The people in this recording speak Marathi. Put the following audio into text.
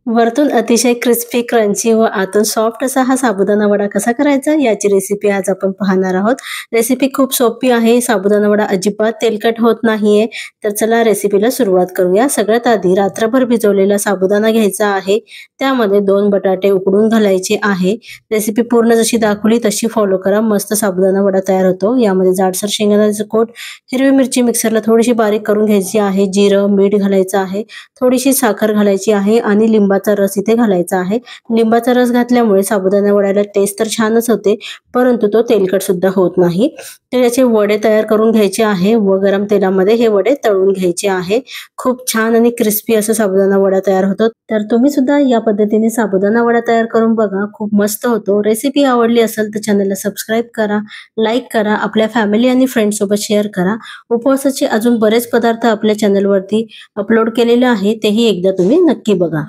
वरतून अतिशय क्रिस्पी, क्रंची व आतून सॉफ्ट असा हा साबुदाणा वडा कसा करायचा याची रेसिपी आज आपण पाहणार आहोत. रेसिपी खूप सोपी आहे. साबुदाणा वडा अजिबात तेलकट होत नाहीये. तर चला रेसिपीला सुरुवात करूया. सगळ्यात आधी रात्रभर भिजवलेला साबुदाणा घ्यायचा आहे. त्यामध्ये 2 बटाटे उकडून घालायचे आहे. रेसिपी पूर्ण जशी दाखवली तशी फॉलो करा. मस्त साबुदाणा वडा तयार होतो. यामध्ये जाडसर शेंगदाण्याचं कूट, हिरवी मिरची मिक्सरला थोडीशी बारीक करून घ्यायची आहे. जिरं, मीठ घालायचं आहे. थोडीशी साखर घालायची आहे आणि लिंबाचा रस इथे घालायचा आहे. लिंबाचा रस घातल्यामुळे साबुदाणा वड्याला टेस्ट तर छानच होते, परंतु तो तेलकट सुद्धा होत नाही. तर याचे वडे तयार करून घ्यायचे आहे व गरम तेलामध्ये हे वडे तळून घ्यायचे आहे. खूप छान आणि क्रिस्पी असं साबुदाणा वडा तयार होतो. तर तुम्ही सुद्धा या पद्धतीने साबुदाणा वडा तयार करून बघा. खूप मस्त होतो. रेसिपी आवडली असेल तर चॅनलला सबस्क्राईब करा, लाईक करा, आपल्या फॅमिली आणि फ्रेंड्स सोबत शेअर करा. उपवासाचे अजून बरेच पदार्थ आपल्या चॅनलवरती अपलोड केलेले आहे, तेही एकदा तुम्ही नक्की बघा.